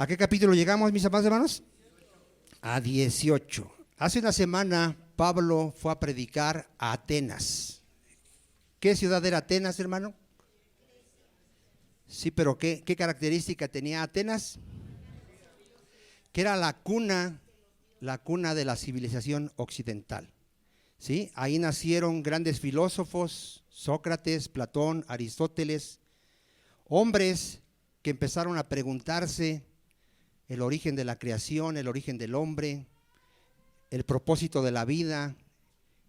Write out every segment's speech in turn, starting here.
¿A qué capítulo llegamos, mis amados hermanos? A 18. Hace una semana Pablo fue a predicar a Atenas. ¿Qué ciudad era Atenas, hermano? Sí, pero ¿qué característica tenía Atenas? Que era la cuna de la civilización occidental. ¿Sí? Ahí nacieron grandes filósofos, Sócrates, Platón, Aristóteles, hombres que empezaron a preguntarse el origen de la creación, el origen del hombre, el propósito de la vida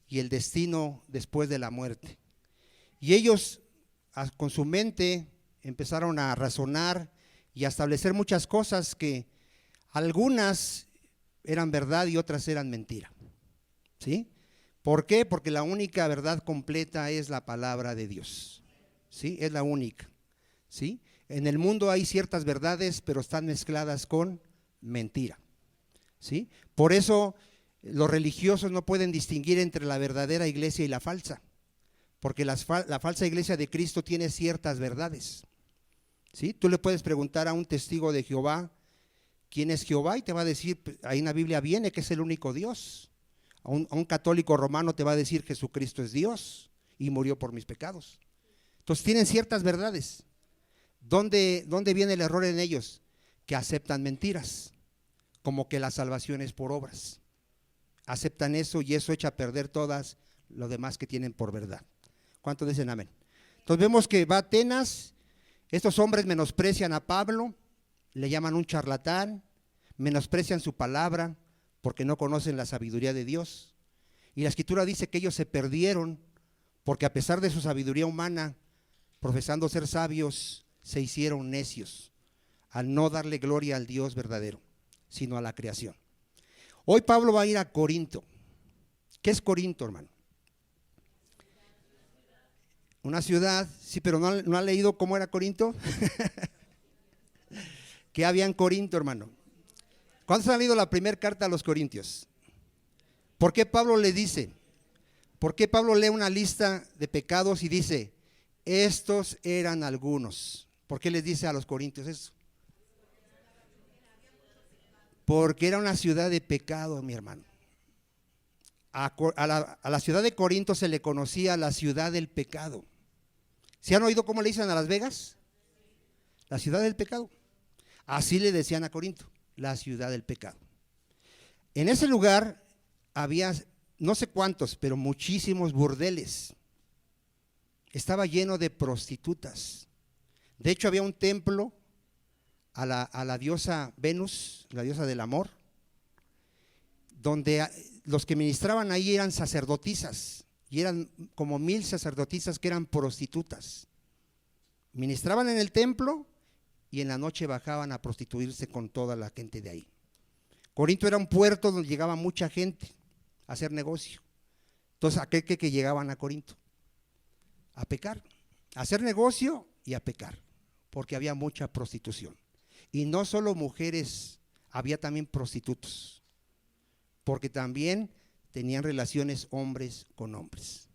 y el destino después de la muerte. Y ellos con su mente empezaron a razonar y a establecer muchas cosas que algunas eran verdad y otras eran mentira. ¿Sí? ¿Por qué? Porque la única verdad completa es la palabra de Dios. ¿Sí? Es la única. ¿Sí? En el mundo hay ciertas verdades, pero están mezcladas con mentira. ¿Sí? Por eso los religiosos no pueden distinguir entre la verdadera iglesia y la falsa, porque la falsa iglesia de Cristo tiene ciertas verdades. ¿Sí? Tú le puedes preguntar a un testigo de Jehová quién es Jehová y te va a decir, ahí en la Biblia viene que es el único Dios. A un católico romano te va a decir Jesucristo es Dios y murió por mis pecados. Entonces tienen ciertas verdades. ¿Dónde viene el error en ellos? Que aceptan mentiras, como que la salvación es por obras. Aceptan eso y eso echa a perder todas lo demás que tienen por verdad. ¿Cuántos dicen amén? Entonces vemos que va a Atenas, estos hombres menosprecian a Pablo, le llaman un charlatán, menosprecian su palabra porque no conocen la sabiduría de Dios. Y la Escritura dice que ellos se perdieron porque a pesar de su sabiduría humana, profesando ser sabios, se hicieron necios al no darle gloria al Dios verdadero, sino a la creación. Hoy Pablo va a ir a Corinto. ¿Qué es Corinto, hermano? Una ciudad, sí, pero ¿no ha leído cómo era Corinto? ¿Qué había en Corinto, hermano? ¿Cuántos han leído la primera carta a los Corintios? ¿Por qué Pablo le dice? ¿Por qué Pablo lee una lista de pecados y dice, estos eran algunos? ¿Por qué les dice a los corintios eso? Porque era una ciudad de pecado, mi hermano. A la ciudad de Corinto se le conocía la ciudad del pecado. ¿Se han oído cómo le dicen a Las Vegas? La ciudad del pecado. Así le decían a Corinto, la ciudad del pecado. En ese lugar había no sé cuántos, pero muchísimos burdeles. Estaba lleno de prostitutas. De hecho, había un templo a la diosa Venus, la diosa del amor, donde los que ministraban ahí eran sacerdotisas, y eran como 1000 sacerdotisas que eran prostitutas. Ministraban en el templo y en la noche bajaban a prostituirse con toda la gente de ahí. Corinto era un puerto donde llegaba mucha gente a hacer negocio. Entonces, aquel que llegaban a Corinto a pecar, a hacer negocio y a pecar, porque había mucha prostitución. Y no solo mujeres, había también prostitutos, porque también tenían relaciones hombres con hombres.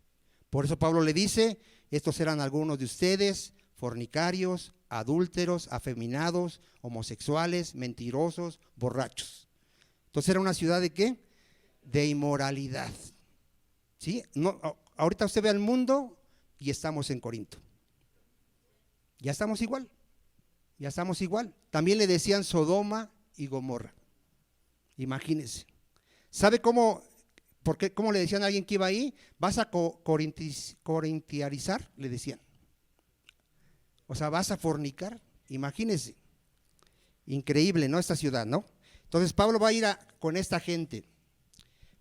Por eso Pablo le dice, estos eran algunos de ustedes, fornicarios, adúlteros, afeminados, homosexuales, mentirosos, borrachos. Entonces era una ciudad de ¿qué? De inmoralidad. ¿Sí? No, ahorita usted ve al mundo y estamos en Corinto. Ya estamos igual. Ya estamos igual. También le decían Sodoma y Gomorra. Imagínense. ¿Sabe cómo le decían a alguien que iba ahí? Vas a corintiarizar, le decían. O sea, vas a fornicar. Imagínense. Increíble, ¿no? Esta ciudad, ¿no? Entonces Pablo va a ir con esta gente.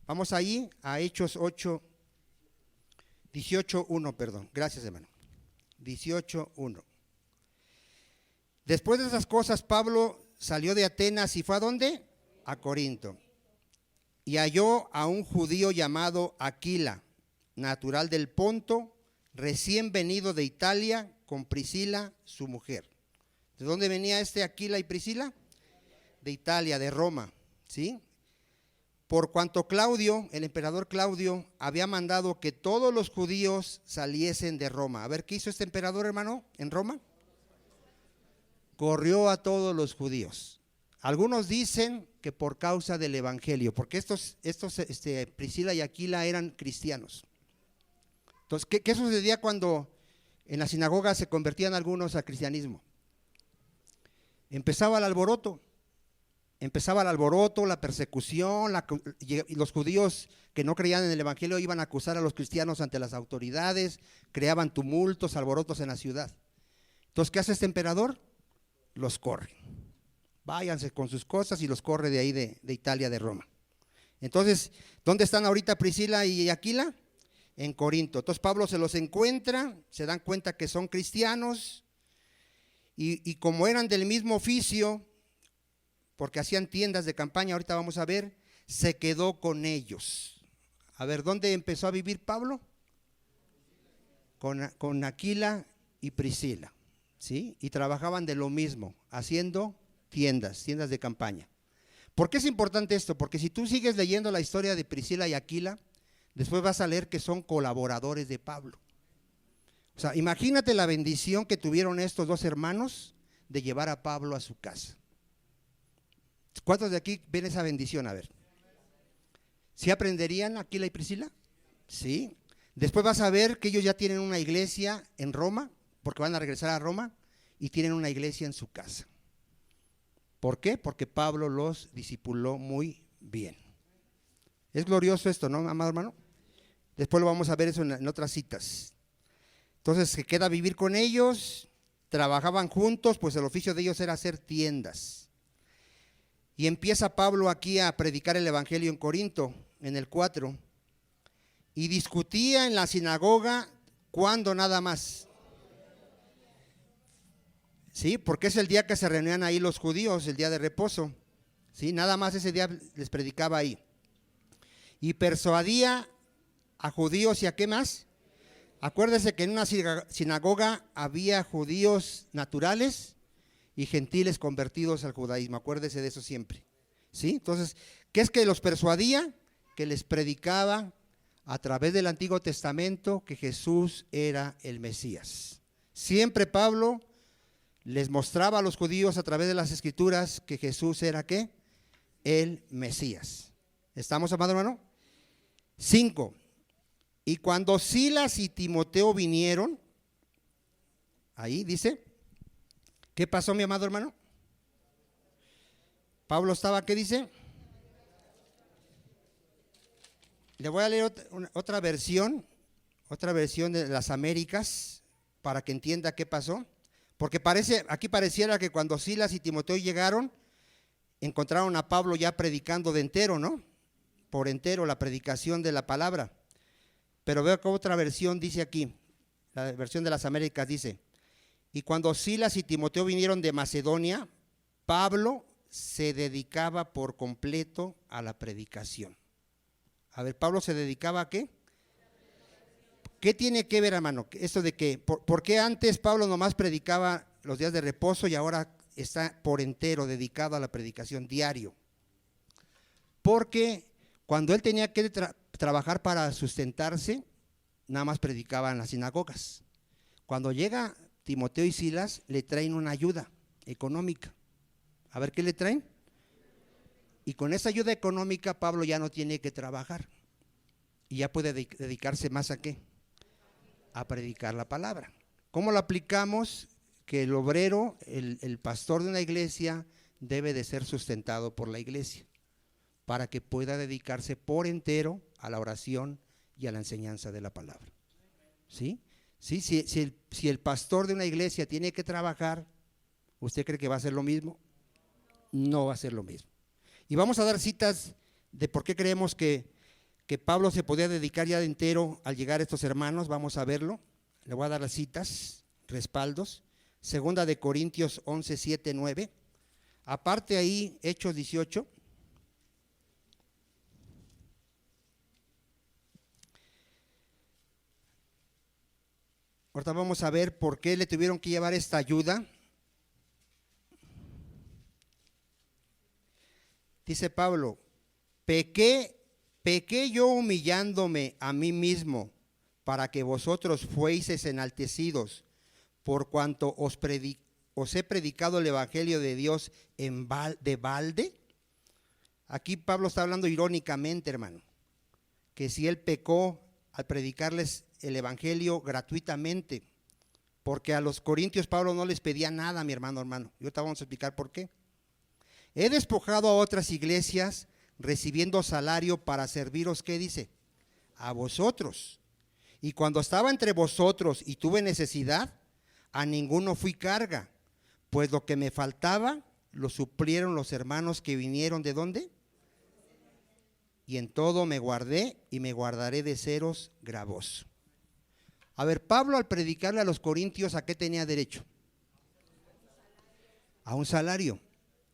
Vamos ahí a Hechos 18:1, perdón. Gracias, hermano. 18:1. Después de esas cosas, Pablo salió de Atenas y fue ¿a dónde? A Corinto. Y halló a un judío llamado Aquila, natural del Ponto, recién venido de Italia, con Priscila, su mujer. ¿De dónde venía Aquila y Priscila? De Italia, de Roma, ¿sí? Por cuanto Claudio, el emperador Claudio, había mandado que todos los judíos saliesen de Roma. A ver, ¿qué hizo este emperador, hermano, en Roma? Corrió a todos los judíos. Algunos dicen que por causa del evangelio, porque Priscila y Aquila eran cristianos. Entonces, ¿qué sucedía cuando en la sinagoga se convertían algunos al cristianismo? Empezaba el alboroto, la persecución, y los judíos que no creían en el evangelio iban a acusar a los cristianos ante las autoridades, creaban tumultos, alborotos en la ciudad. Entonces, ¿qué hace este emperador? Los corre. Váyanse con sus cosas y los corre de ahí de Italia, de Roma. Entonces, ¿dónde están ahorita Priscila y Aquila? En Corinto. Entonces Pablo se los encuentra, se dan cuenta que son cristianos y como eran del mismo oficio, porque hacían tiendas de campaña, ahorita vamos a ver, se quedó con ellos. A ver, ¿dónde empezó a vivir Pablo? Con Aquila y Priscila, ¿sí? Y trabajaban de lo mismo, haciendo tiendas de campaña. ¿Por qué es importante esto? Porque si tú sigues leyendo la historia de Priscila y Aquila, después vas a leer que son colaboradores de Pablo. O sea, imagínate la bendición que tuvieron estos dos hermanos de llevar a Pablo a su casa. ¿Cuántos de aquí ven esa bendición? A ver. ¿Sí aprenderían Aquila y Priscila? Sí. Después vas a ver que ellos ya tienen una iglesia en Roma, porque van a regresar a Roma, y tienen una iglesia en su casa. ¿Por qué? Porque Pablo los discipuló muy bien. Es glorioso esto, ¿no, amado hermano? Después lo vamos a ver eso en otras citas. Entonces, se queda vivir con ellos, trabajaban juntos, pues el oficio de ellos era hacer tiendas. Y empieza Pablo aquí a predicar el evangelio en Corinto, en el 4, y discutía en la sinagoga, ¿cuándo nada más? Sí, porque es el día que se reunían ahí los judíos, el día de reposo. Sí, nada más ese día les predicaba ahí. Y persuadía a judíos y a qué más. Acuérdese que en una sinagoga había judíos naturales y gentiles convertidos al judaísmo. Acuérdese de eso siempre. ¿Sí? Entonces, ¿qué es que los persuadía? Que les predicaba a través del Antiguo Testamento que Jesús era el Mesías. Siempre Pablo les mostraba a los judíos a través de las Escrituras que Jesús era ¿qué? El Mesías. ¿Estamos, amado hermano? 5. Y cuando Silas y Timoteo vinieron, ahí dice, ¿qué pasó, mi amado hermano? Pablo estaba, ¿qué dice? Le voy a leer otra versión de las Américas para que entienda qué pasó. Porque aquí pareciera que cuando Silas y Timoteo llegaron, encontraron a Pablo ya predicando de entero, ¿no? Por entero la predicación de la palabra. Pero veo que otra versión dice aquí, la versión de las Américas dice, y cuando Silas y Timoteo vinieron de Macedonia, Pablo se dedicaba por completo a la predicación. A ver, ¿Pablo se dedicaba a qué? ¿Qué tiene que ver, hermano? Esto de que, ¿por qué antes Pablo nomás predicaba los días de reposo y ahora está por entero dedicado a la predicación diario? Porque cuando él tenía que trabajar para sustentarse, nada más predicaba en las sinagogas. Cuando llega Timoteo y Silas, le traen una ayuda económica. A ver, ¿qué le traen? Y con esa ayuda económica, Pablo ya no tiene que trabajar. Y ya puede dedicarse más a ¿qué? A predicar la palabra. ¿Cómo lo aplicamos? Que el obrero, el pastor de una iglesia, debe de ser sustentado por la iglesia, para que pueda dedicarse por entero a la oración y a la enseñanza de la palabra. ¿Sí? ¿Sí? Si el pastor de una iglesia tiene que trabajar, ¿usted cree que va a ser lo mismo? No va a ser lo mismo. Y vamos a dar citas de por qué creemos que Pablo se podía dedicar ya de entero al llegar a estos hermanos. Vamos a verlo. Le voy a dar las citas, respaldos. Segunda de Corintios 11, 7, 9. Aparte ahí, Hechos 18. Ahorita vamos a ver por qué le tuvieron que llevar esta ayuda. Dice Pablo, pequé yo humillándome a mí mismo para que vosotros fueseis enaltecidos, por cuanto os os he predicado el evangelio de Dios de balde? Aquí Pablo está hablando irónicamente, hermano, que si él pecó al predicarles el evangelio gratuitamente, porque a los corintios Pablo no les pedía nada, mi hermano. Y ahorita vamos a explicar por qué. He despojado a otras iglesias recibiendo salario para serviros, ¿qué dice? A vosotros. Y cuando estaba entre vosotros y tuve necesidad, a ninguno fui carga, pues lo que me faltaba lo suplieron los hermanos que vinieron, ¿de dónde? Y en todo me guardé y me guardaré de seros gravoso. A ver, Pablo al predicarle a los corintios, ¿a qué tenía derecho? A un salario,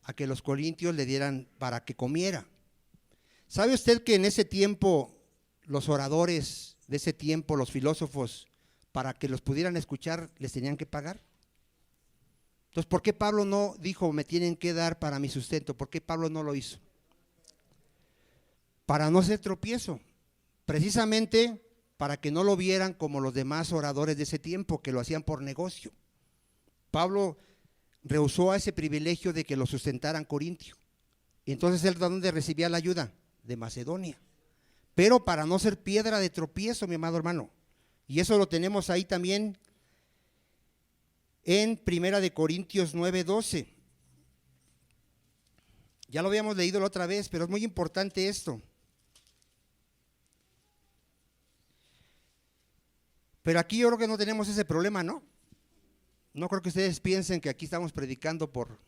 a que los corintios le dieran para que comiera. ¿Sabe usted que en ese tiempo los oradores de ese tiempo, los filósofos, para que los pudieran escuchar, les tenían que pagar? Entonces, ¿por qué Pablo no dijo, me tienen que dar para mi sustento? ¿Por qué Pablo no lo hizo? Para no ser tropiezo, precisamente para que no lo vieran como los demás oradores de ese tiempo, que lo hacían por negocio. Pablo rehusó a ese privilegio de que lo sustentaran Corintio. Y entonces él, ¿de dónde recibía la ayuda? De Macedonia. Pero para no ser piedra de tropiezo, mi amado hermano. Y eso lo tenemos ahí también en 1 Corintios 9:12. Ya lo habíamos leído la otra vez, pero es muy importante esto. Pero aquí yo creo que no tenemos ese problema, ¿no? No creo que ustedes piensen que aquí estamos predicando por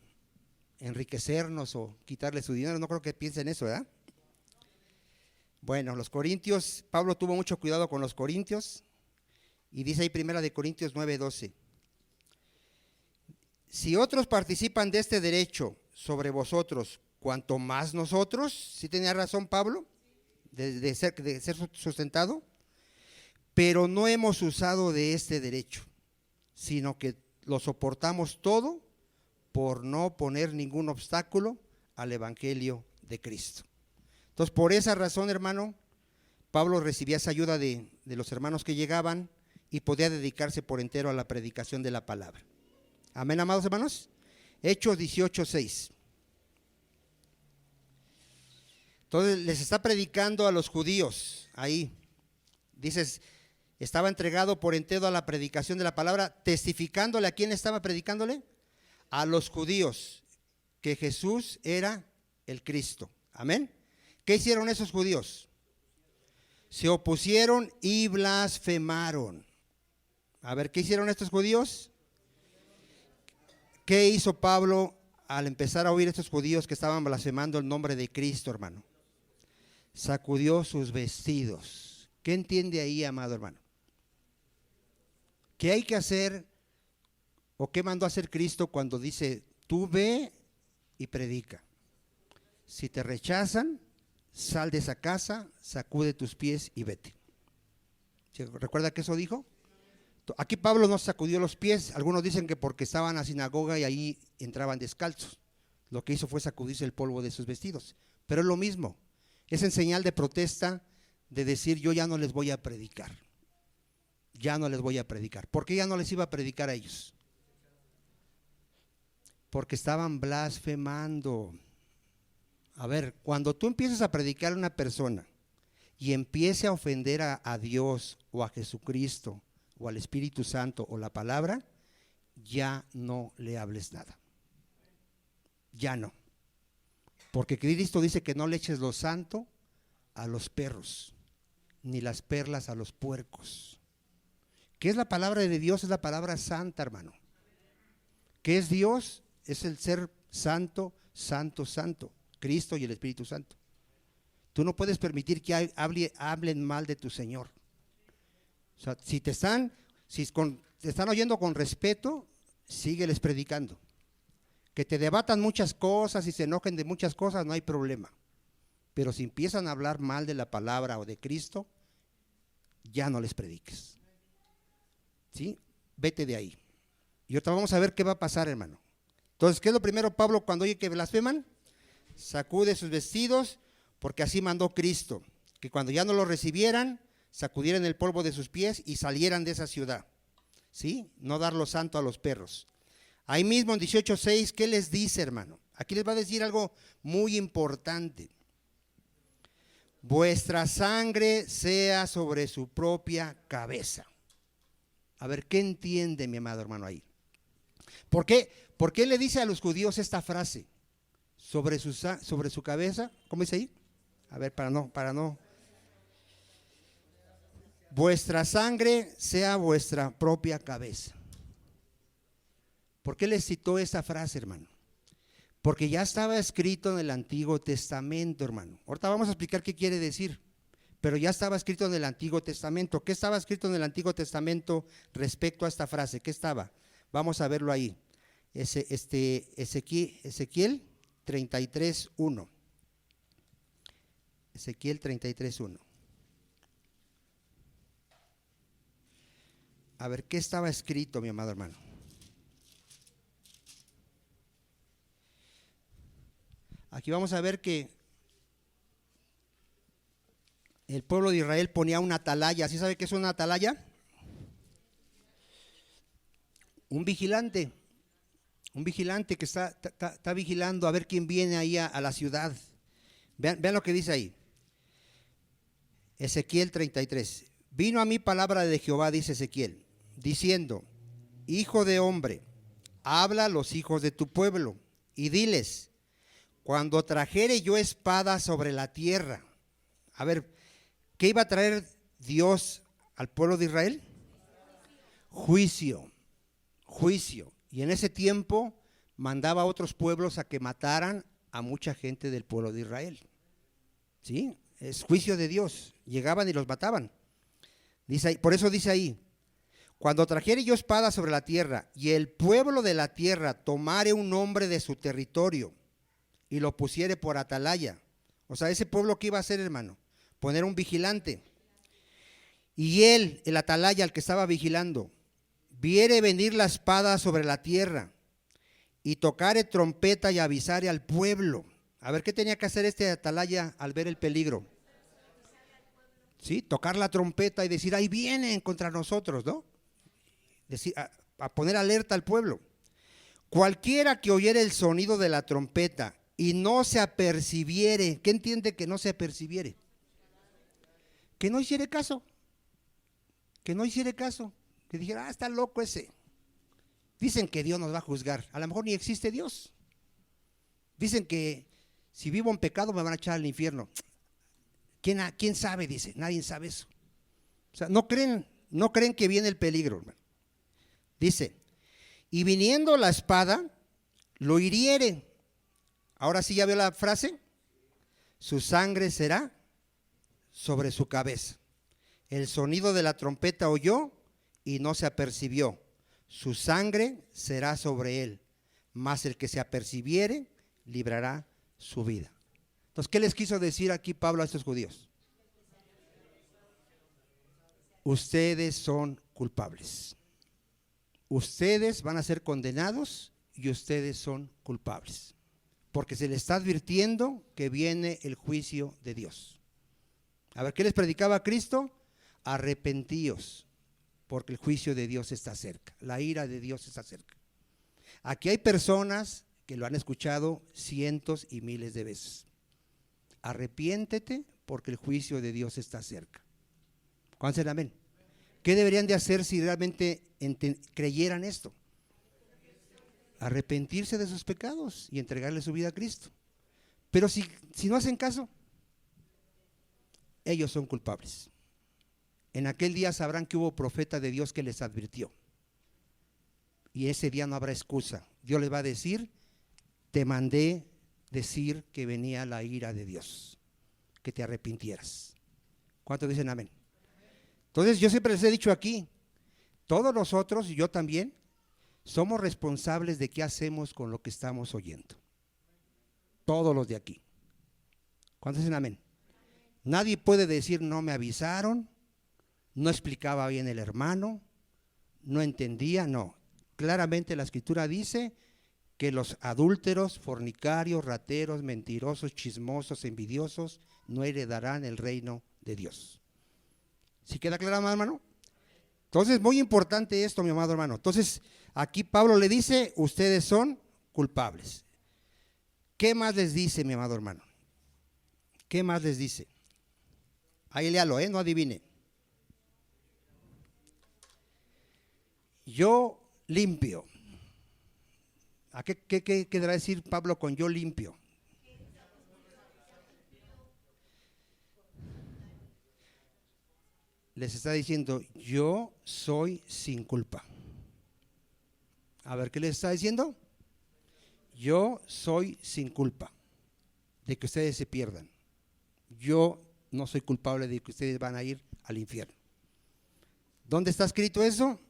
enriquecernos o quitarle su dinero. No creo que piensen eso, ¿verdad? Bueno, los corintios, Pablo tuvo mucho cuidado con los corintios y dice ahí 1 Corintios 9:12. Si otros participan de este derecho sobre vosotros, cuanto más nosotros, ¿sí tenía razón Pablo? De ser sustentado. Pero no hemos usado de este derecho, sino que lo soportamos todo por no poner ningún obstáculo al evangelio de Cristo. Entonces, por esa razón, hermano, Pablo recibía esa ayuda de los hermanos que llegaban y podía dedicarse por entero a la predicación de la palabra. Amén, amados hermanos. Hechos 18:6. Entonces, les está predicando a los judíos ahí. Dices, estaba entregado por entero a la predicación de la palabra, testificándole. ¿A quién estaba predicándole? A los judíos, que Jesús era el Cristo. Amén. ¿Qué hicieron esos judíos? Se opusieron y blasfemaron. A ver, ¿qué hicieron estos judíos? ¿Qué hizo Pablo al empezar a oír a estos judíos que estaban blasfemando el nombre de Cristo, hermano? Sacudió sus vestidos. ¿Qué entiende ahí, amado hermano? ¿Qué hay que hacer o qué mandó a hacer Cristo cuando dice, tú ve y predica? Si te rechazan, sal de esa casa, sacude tus pies y vete. ¿Sí? ¿Recuerda que eso dijo? Aquí Pablo no sacudió los pies. Algunos dicen que porque estaban en la sinagoga y ahí entraban descalzos. Lo que hizo fue sacudirse el polvo de sus vestidos. Pero es lo mismo. Es en señal de protesta de decir, yo ya no les voy a predicar. Ya no les voy a predicar. ¿Por qué ya no les iba a predicar a ellos? Porque estaban blasfemando. A ver, cuando tú empiezas a predicar a una persona y empiece a ofender a Dios o a Jesucristo o al Espíritu Santo o la palabra, ya no le hables nada. Ya no. Porque Cristo dice que no le eches lo santo a los perros, ni las perlas a los puercos. ¿Qué es la palabra de Dios? Es la palabra santa, hermano. ¿Qué es Dios? Es el ser santo, santo, santo. Cristo y el Espíritu Santo. Tú no puedes permitir que hablen mal de tu Señor. O sea, si te están oyendo con respeto, sígueles predicando. Que te debatan muchas cosas y se enojen de muchas cosas, no hay problema. Pero si empiezan a hablar mal de la palabra o de Cristo, ya no les prediques. ¿Sí? Vete de ahí. Y ahorita vamos a ver qué va a pasar, hermano. Entonces, ¿qué es lo primero, Pablo, cuando oye que blasfeman? Sacude sus vestidos, porque así mandó Cristo, que cuando ya no lo recibieran, sacudieran el polvo de sus pies y salieran de esa ciudad. ¿Sí? No dar lo santo a los perros. Ahí mismo en 18:6, ¿qué les dice, hermano? Aquí les va a decir algo muy importante. Vuestra sangre sea sobre su propia cabeza. A ver, ¿qué entiende mi amado hermano ahí? ¿Por qué le dice a los judíos esta frase? Sobre su cabeza, ¿cómo dice ahí? A ver, para no. Vuestra sangre sea vuestra propia cabeza. ¿Por qué les citó esa frase, hermano? Porque ya estaba escrito en el Antiguo Testamento, hermano. Ahorita vamos a explicar qué quiere decir, pero ya estaba escrito en el Antiguo Testamento. ¿Qué estaba escrito en el Antiguo Testamento respecto a esta frase? ¿Qué estaba? Vamos a verlo ahí. Ezequiel 33:1. Ezequiel 33:1. A ver, ¿qué estaba escrito, mi amado hermano? Aquí vamos a ver que el pueblo de Israel ponía una atalaya. ¿Sí sabe qué es una atalaya? Un vigilante que está vigilando a ver quién viene ahí a la ciudad. Vean lo que dice ahí. Ezequiel 33. Vino a mí palabra de Jehová, dice Ezequiel, diciendo: Hijo de hombre, habla a los hijos de tu pueblo y diles: cuando trajere yo espada sobre la tierra. A ver, ¿qué iba a traer Dios al pueblo de Israel? Juicio. Y en ese tiempo mandaba a otros pueblos a que mataran a mucha gente del pueblo de Israel. ¿Sí? Es juicio de Dios. Llegaban y los mataban. Por eso dice ahí: cuando trajere yo espada sobre la tierra y el pueblo de la tierra tomare un hombre de su territorio y lo pusiere por atalaya. O sea, ese pueblo, ¿qué iba a hacer, hermano? Poner un vigilante. Y él, el atalaya, el que estaba vigilando, viere venir la espada sobre la tierra y tocare trompeta y avisare al pueblo. A ver, ¿qué tenía que hacer este atalaya al ver el peligro? Sí, tocar la trompeta y decir: ahí vienen contra nosotros, ¿no? Decir, a poner alerta al pueblo. Cualquiera que oyere el sonido de la trompeta y no se apercibiere. ¿Qué entiende que no se apercibiere? Que no hiciere caso. Que dijera: está loco ese. Dicen que Dios nos va a juzgar. A lo mejor ni existe Dios. Dicen que si vivo en pecado me van a echar al infierno. ¿Quién sabe? Dice, nadie sabe eso. O sea, no creen que viene el peligro, hermano. Dice: y viniendo la espada, lo hiriere. Ahora sí, ¿ya vio la frase? Su sangre será sobre su cabeza. El sonido de la trompeta oyó y no se apercibió. Su sangre será sobre él, mas el que se apercibiere librará su vida. Entonces, ¿qué les quiso decir aquí Pablo a estos judíos? Ustedes son culpables. Ustedes van a ser condenados y ustedes son culpables. Porque se les está advirtiendo que viene el juicio de Dios. A ver, ¿qué les predicaba Cristo? Arrepentíos, porque el juicio de Dios está cerca. La ira de Dios está cerca. Aquí hay personas que lo han escuchado cientos y miles de veces. Arrepiéntete porque el juicio de Dios está cerca. ¿Cuántos dicen amén? ¿Qué deberían de hacer si realmente creyeran esto? Arrepentirse de sus pecados y entregarle su vida a Cristo. Pero si no hacen caso, ellos son culpables. En aquel día sabrán que hubo profeta de Dios que les advirtió. Y ese día no habrá excusa. Dios les va a decir: te mandé decir que venía la ira de Dios, que te arrepintieras. ¿Cuántos dicen amén? Entonces yo siempre les he dicho aquí, todos nosotros, y yo también, somos responsables de qué hacemos con lo que estamos oyendo. Todos los de aquí. ¿Cuántos dicen amén? Nadie puede decir: no me avisaron, no explicaba bien el hermano, no entendía. No, claramente la escritura dice que los adúlteros, fornicarios, rateros, mentirosos, chismosos, envidiosos no heredarán el reino de Dios. ¿Sí queda claro, hermano? Entonces, muy importante esto, mi amado hermano. Entonces, aquí Pablo le dice, ustedes son culpables. ¿Qué más les dice, mi amado hermano? ¿Qué más les dice? Ahí léalo, no adivine. Yo limpio. ¿A qué querrá decir Pablo con yo limpio? Les está diciendo, yo soy sin culpa. A ver, ¿qué les está diciendo? Yo soy sin culpa de que ustedes se pierdan. Yo no soy culpable de que ustedes van a ir al infierno. ¿Dónde está escrito eso?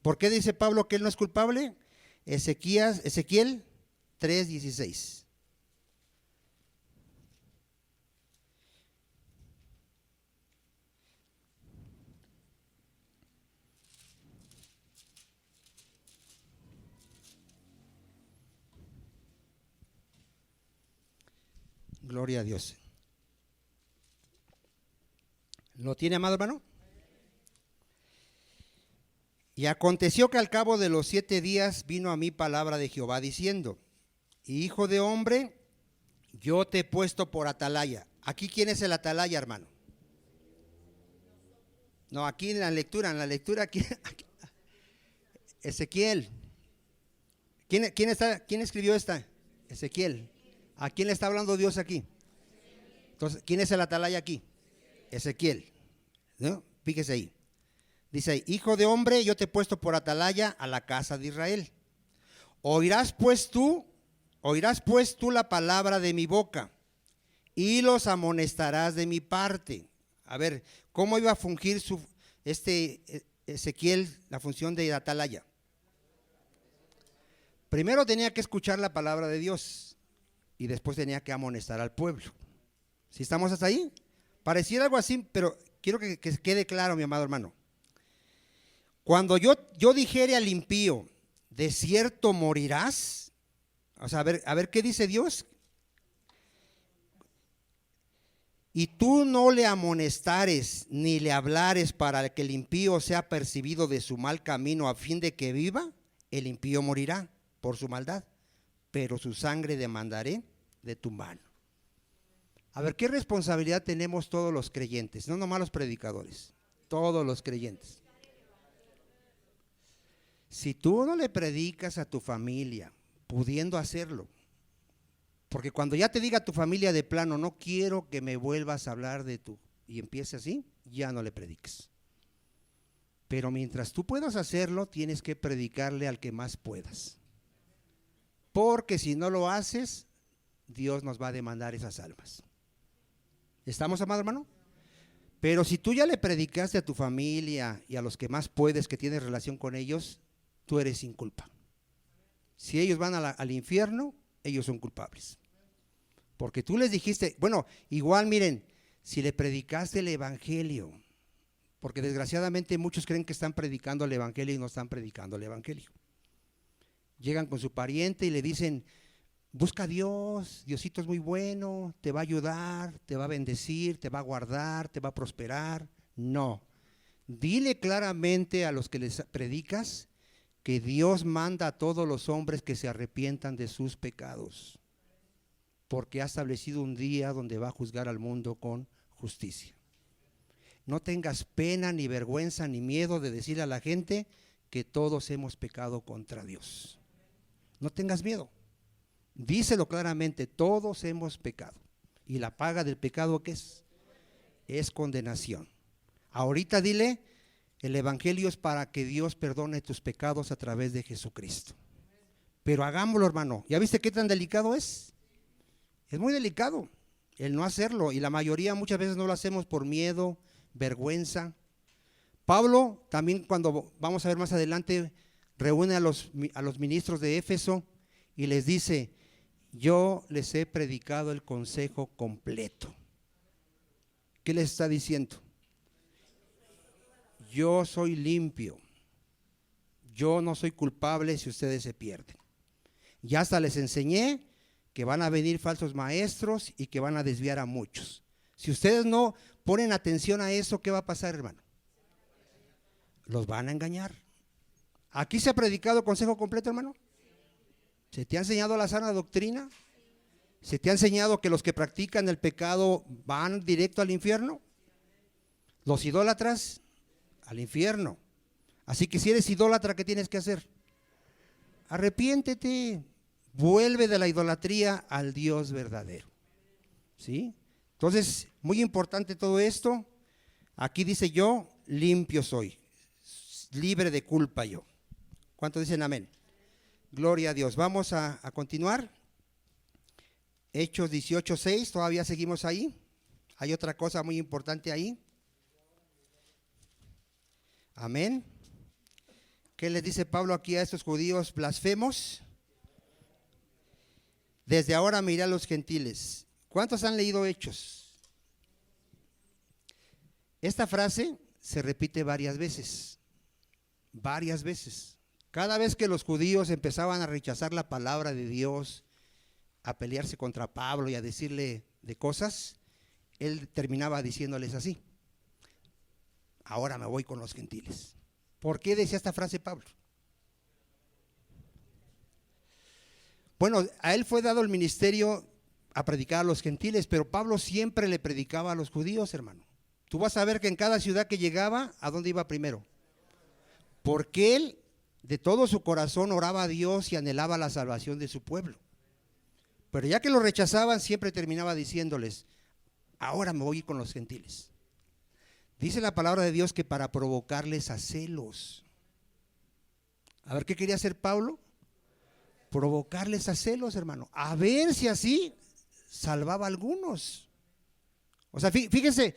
¿Por qué dice Pablo que él no es culpable? Ezequiel 3:16. Gloria a Dios. ¿Lo tiene, amado hermano? Y aconteció que al cabo de los 7 días vino a mí palabra de Jehová diciendo, hijo de hombre, yo te he puesto por atalaya. ¿Aquí quién es el atalaya, hermano? No, aquí en la lectura aquí, Ezequiel. ¿Quién escribió esta? Ezequiel. ¿A quién le está hablando Dios aquí? Entonces, ¿quién es el atalaya aquí? Ezequiel, ¿no? Fíjese ahí. Dice, hijo de hombre, yo te he puesto por atalaya a la casa de Israel. Oirás pues tú la palabra de mi boca y los amonestarás de mi parte. A ver, ¿cómo iba a fungir Ezequiel la función de atalaya? Primero tenía que escuchar la palabra de Dios y después tenía que amonestar al pueblo. ¿Sí estamos hasta ahí? Pareciera algo así, pero quiero que quede claro, mi amado hermano. Cuando yo dijere al impío, de cierto morirás, o sea, a ver qué dice Dios. Y tú no le amonestares ni le hablares para que el impío sea percibido de su mal camino a fin de que viva, el impío morirá por su maldad, pero su sangre demandaré de tu mano. A ver, ¿qué responsabilidad tenemos todos los creyentes? No nomás los predicadores, todos los creyentes. Si tú no le predicas a tu familia, pudiendo hacerlo, porque cuando ya te diga tu familia de plano, no quiero que me vuelvas a hablar de tú, y empiece así, ya no le prediques. Pero mientras tú puedas hacerlo, tienes que predicarle al que más puedas. Porque si no lo haces, Dios nos va a demandar esas almas. ¿Estamos, amado hermano? Pero si tú ya le predicaste a tu familia y a los que más puedes, que tienes relación con ellos, tú eres sin culpa. Si ellos van al infierno, ellos son culpables. Porque tú les dijiste, bueno, igual miren, si le predicaste el evangelio, porque desgraciadamente muchos creen que están predicando el evangelio y no están predicando el evangelio. Llegan con su pariente y le dicen, busca a Dios, Diosito es muy bueno, te va a ayudar, te va a bendecir, te va a guardar, te va a prosperar. No, dile claramente a los que les predicas que Dios manda a todos los hombres que se arrepientan de sus pecados, porque ha establecido un día donde va a juzgar al mundo con justicia. No tengas pena, ni vergüenza, ni miedo de decirle a la gente que todos hemos pecado contra Dios. No tengas miedo. Díselo claramente, todos hemos pecado. Y la paga del pecado, ¿qué es? Es condenación. Ahorita dile, el evangelio es para que Dios perdone tus pecados a través de Jesucristo. Pero hagámoslo, hermano. ¿Ya viste qué tan delicado es? Es muy delicado el no hacerlo. Y la mayoría muchas veces no lo hacemos por miedo, vergüenza. Pablo también, cuando vamos a ver más adelante, reúne a los ministros de Éfeso y les dice, yo les he predicado el consejo completo. ¿Qué les está diciendo? Yo soy limpio, yo no soy culpable si ustedes se pierden. Ya hasta les enseñé que van a venir falsos maestros y que van a desviar a muchos. Si ustedes no ponen atención a eso, ¿qué va a pasar, hermano? Los van a engañar. ¿Aquí se ha predicado consejo completo, hermano? ¿Se te ha enseñado la sana doctrina? ¿Se te ha enseñado que los que practican el pecado van directo al infierno? Los idólatras, al infierno. Así que si eres idólatra, ¿qué tienes que hacer? Arrepiéntete, vuelve de la idolatría al Dios verdadero. ¿Sí? Entonces, muy importante todo esto. Aquí dice yo, limpio soy, libre de culpa yo. ¿Cuántos dicen amén? Gloria a Dios. Vamos a continuar. Hechos 18:6, todavía seguimos ahí. Hay otra cosa muy importante ahí. Amén. ¿Qué les dice Pablo aquí a estos judíos blasfemos? Desde ahora miré a los gentiles. ¿Cuántos han leído Hechos? Esta frase se repite varias veces. Varias veces. Cada vez que los judíos empezaban a rechazar la palabra de Dios, a pelearse contra Pablo y a decirle de cosas, él terminaba diciéndoles así: ahora me voy con los gentiles. ¿Por qué decía esta frase Pablo? Bueno, a él fue dado el ministerio a predicar a los gentiles, pero Pablo siempre le predicaba a los judíos, hermano. Tú vas a ver que en cada ciudad que llegaba, ¿a dónde iba primero? Porque él de todo su corazón oraba a Dios y anhelaba la salvación de su pueblo. Pero ya que lo rechazaban, siempre terminaba diciéndoles: ahora me voy con los gentiles. Dice la palabra de Dios que para provocarles a celos. A ver, ¿qué quería hacer Pablo? Provocarles a celos, hermano. A ver si así salvaba a algunos. O sea, fíjense,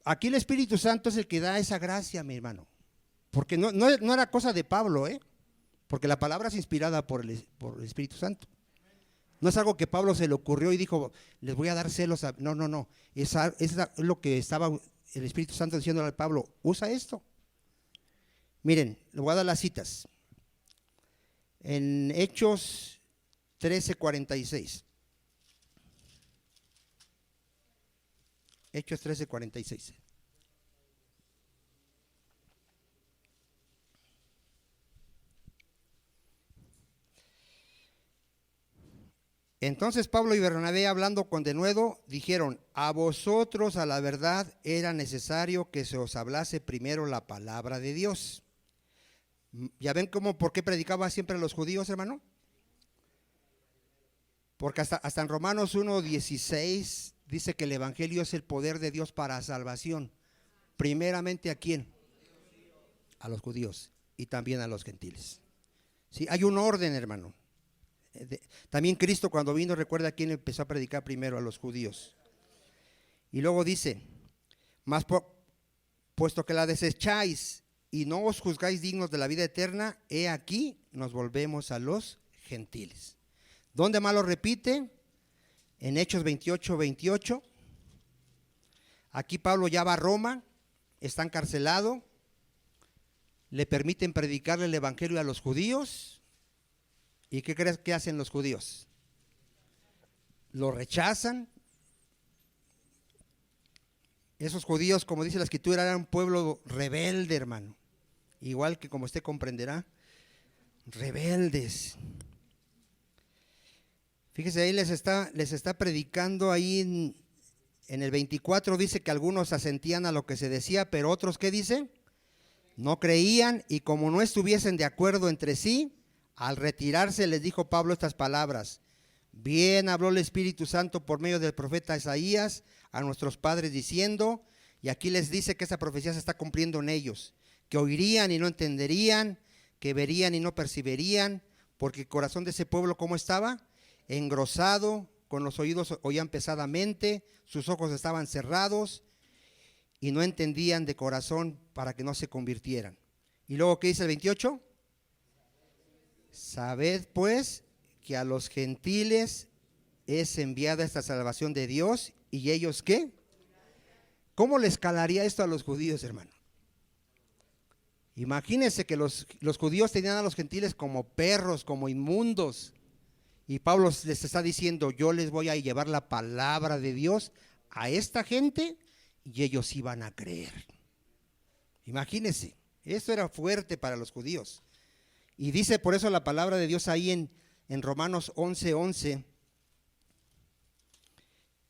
aquí el Espíritu Santo es el que da esa gracia, mi hermano. Porque no era cosa de Pablo, porque la palabra es inspirada por el Espíritu Santo. No es algo que Pablo se le ocurrió y dijo: les voy a dar celos. No. Es lo que estaba el Espíritu Santo diciéndole a Pablo: usa esto. Miren, le voy a dar las citas. En Hechos 13:46. Hechos 13:46. Entonces Pablo y Bernabé, hablando con denuedo, dijeron: a vosotros a la verdad era necesario que se os hablase primero la palabra de Dios. ¿Ya ven por qué predicaba siempre a los judíos, hermano? Porque hasta en Romanos 1:16 dice que el evangelio es el poder de Dios para salvación. Primeramente, ¿a quién? A los judíos y también a los gentiles. Sí, hay un orden, hermano. También Cristo, cuando vino, recuerda quién empezó a predicar primero: a los judíos. Y luego dice: mas puesto que la desecháis y no os juzgáis dignos de la vida eterna, he aquí nos volvemos a los gentiles. ¿Dónde más lo repite? En Hechos 28:28. Aquí Pablo ya va a Roma, está encarcelado, le permiten predicarle el evangelio a los judíos. ¿Y qué crees que hacen los judíos? Lo rechazan. Esos judíos, como dice la Escritura, eran un pueblo rebelde, hermano. Igual que, como usted comprenderá, rebeldes. Fíjese, ahí les está predicando ahí en el 24, dice que algunos asentían a lo que se decía, pero otros, ¿qué dice? No creían, y como no estuviesen de acuerdo entre sí, al retirarse les dijo Pablo estas palabras: bien habló el Espíritu Santo por medio del profeta Isaías a nuestros padres diciendo, y aquí les dice que esa profecía se está cumpliendo en ellos, que oirían y no entenderían, que verían y no percibirían, porque el corazón de ese pueblo, ¿cómo estaba? Engrosado, con los oídos oían pesadamente, sus ojos estaban cerrados y no entendían de corazón para que no se convirtieran. Y luego, ¿qué dice el 28? Sabed pues que a los gentiles es enviada esta salvación de Dios, y ellos ¿qué? ¿Cómo les calaría esto a los judíos, hermano? Imagínense que los judíos tenían a los gentiles como perros, como inmundos, y Pablo les está diciendo: yo les voy a llevar la palabra de Dios a esta gente y ellos iban a creer. Imagínense, Eso era fuerte para los judíos. Y dice por eso la palabra de Dios ahí en Romanos 11:11,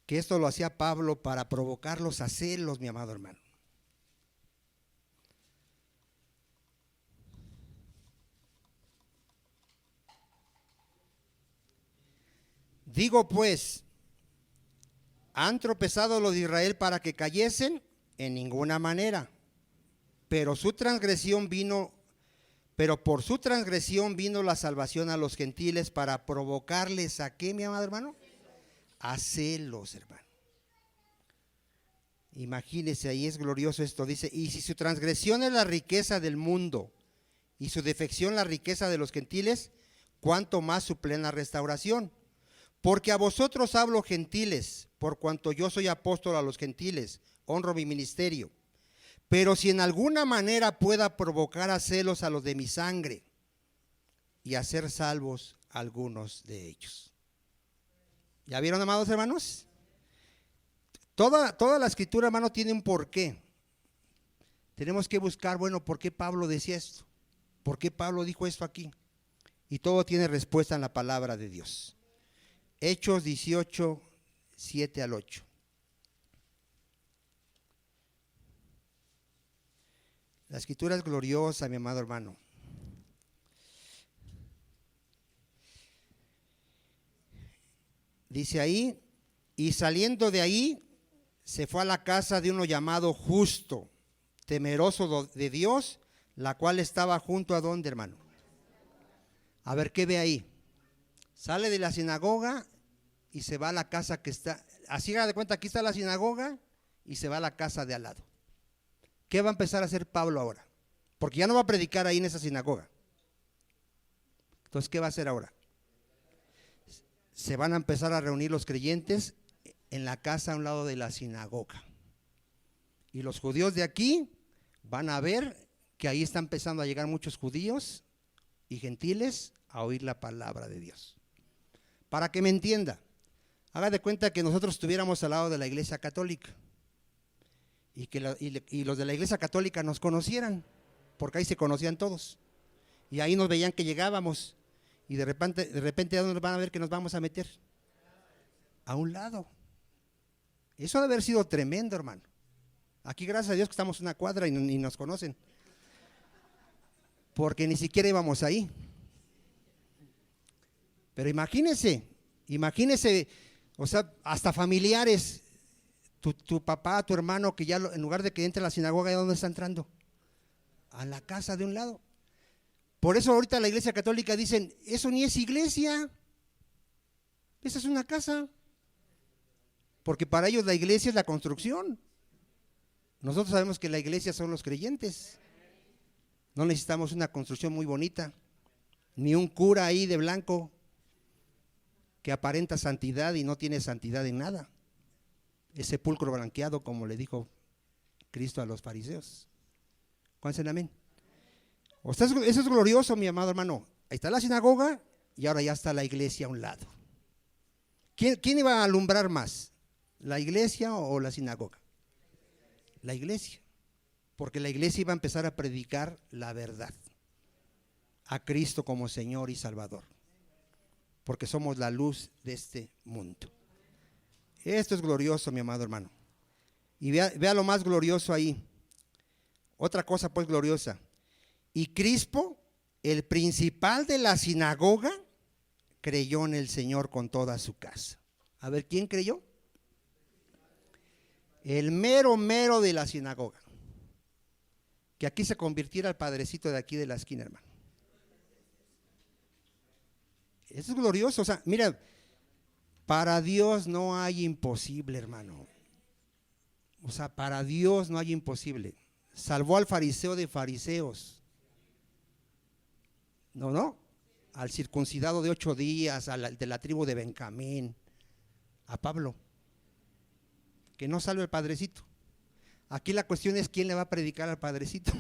que esto lo hacía Pablo para provocarlos a celos, mi amado hermano. Digo pues, ¿han tropezado los de Israel para que cayesen? En ninguna manera. Pero por su transgresión vino la salvación a los gentiles para provocarles a ¿qué, mi amado hermano? A celos, hermano. Imagínese, ahí es glorioso esto, dice, y si su transgresión es la riqueza del mundo y su defección la riqueza de los gentiles, ¿cuánto más su plena restauración? Porque a vosotros hablo, gentiles, por cuanto yo soy apóstol a los gentiles, honro mi ministerio. Pero si en alguna manera pueda provocar a celos a los de mi sangre y hacer salvos a algunos de ellos. ¿Ya vieron, amados hermanos? Toda la escritura, hermano, tiene un porqué. Tenemos que buscar, bueno, ¿por qué Pablo decía esto? ¿Por qué Pablo dijo esto aquí? Y todo tiene respuesta en la palabra de Dios. Hechos 18, 7 al 8. La escritura es gloriosa, mi amado hermano. Dice ahí, y saliendo de ahí, se fue a la casa de uno llamado Justo, temeroso de Dios, la cual estaba junto a ¿dónde, hermano? A ver, ¿qué ve ahí? Sale de la sinagoga y se va a la casa que está, así haga de cuenta, aquí está la sinagoga y se va a la casa de al lado. ¿Qué va a empezar a hacer Pablo ahora? Porque ya no va a predicar ahí en esa sinagoga. Entonces, ¿qué va a hacer ahora? Se van a empezar a reunir los creyentes en la casa a un lado de la sinagoga. Y los judíos de aquí van a ver que ahí está empezando a llegar muchos judíos y gentiles a oír la palabra de Dios. Para que me entienda, haga de cuenta que nosotros estuviéramos al lado de la iglesia católica y los de la iglesia católica nos conocieran, porque ahí se conocían todos. Y ahí nos veían que llegábamos y de repente ¿a dónde van a ver que nos vamos a meter? A un lado. Eso debe haber sido tremendo, hermano. Aquí gracias a Dios que estamos en una cuadra y nos conocen, porque ni siquiera íbamos ahí. Pero imagínese, o sea, hasta familiares, tu papá, tu hermano, que ya en lugar de que entre a la sinagoga, ¿a dónde está entrando? A la casa de un lado. Por eso ahorita la iglesia católica dicen, eso ni es iglesia, esa es una casa. Porque para ellos la iglesia es la construcción. Nosotros sabemos que la iglesia son los creyentes. No necesitamos una construcción muy bonita, ni un cura ahí de blanco que aparenta santidad y no tiene santidad en nada. Es sepulcro blanqueado, como le dijo Cristo a los fariseos. ¿Cuántos dicen amén? O sea, eso es glorioso, mi amado hermano. Ahí está la sinagoga y ahora ya está la iglesia a un lado. ¿Quién iba a alumbrar más? ¿La iglesia o la sinagoga? La iglesia. Porque la iglesia iba a empezar a predicar la verdad, a Cristo como Señor y Salvador, porque somos la luz de este mundo. Esto es glorioso, mi amado hermano. Y vea lo más glorioso ahí. Otra cosa pues gloriosa. Y Crispo, el principal de la sinagoga, creyó en el Señor con toda su casa. A ver, ¿quién creyó? El mero de la sinagoga. Que aquí se convirtiera el padrecito de aquí de la esquina, hermano. Eso es glorioso. O sea, mira, para Dios no hay imposible, hermano. O sea, para Dios no hay imposible. Salvó al fariseo de fariseos. No. Al circuncidado de 8 días, de la tribu de Benjamín, a Pablo. Que no salve al padrecito. Aquí la cuestión es quién le va a predicar al padrecito.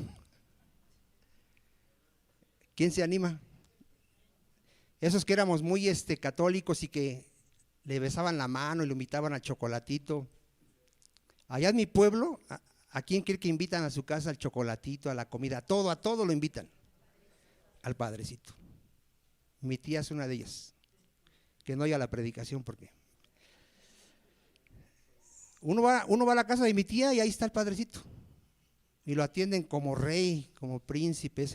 ¿Quién se anima? Esos que éramos muy católicos y que le besaban la mano y lo invitaban al chocolatito. Allá en mi pueblo ¿A quién cree que invitan a su casa al chocolatito, a la comida? A todo lo invitan. Al Padrecito. Mi tía es una de ellas. Que no oiga la predicación porque uno va a la casa de mi tía y ahí está el Padrecito. Y lo atienden como rey, como príncipe,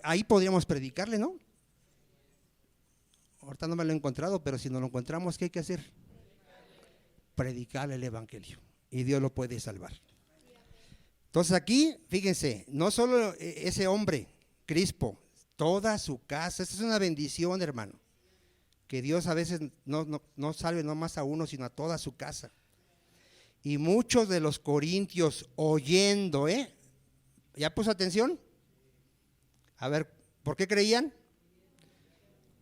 ahí podríamos predicarle, ¿no? Ahorita no me lo he encontrado, pero si no lo encontramos, ¿qué hay que hacer? Predicarle el evangelio y Dios lo puede salvar. Entonces aquí, fíjense, no solo ese hombre, Crispo, toda su casa, esta es una bendición, hermano, que Dios a veces no salve no más a uno, sino a toda su casa. Y muchos de los corintios oyendo, ¿ya puso atención? A ver, ¿por qué creían?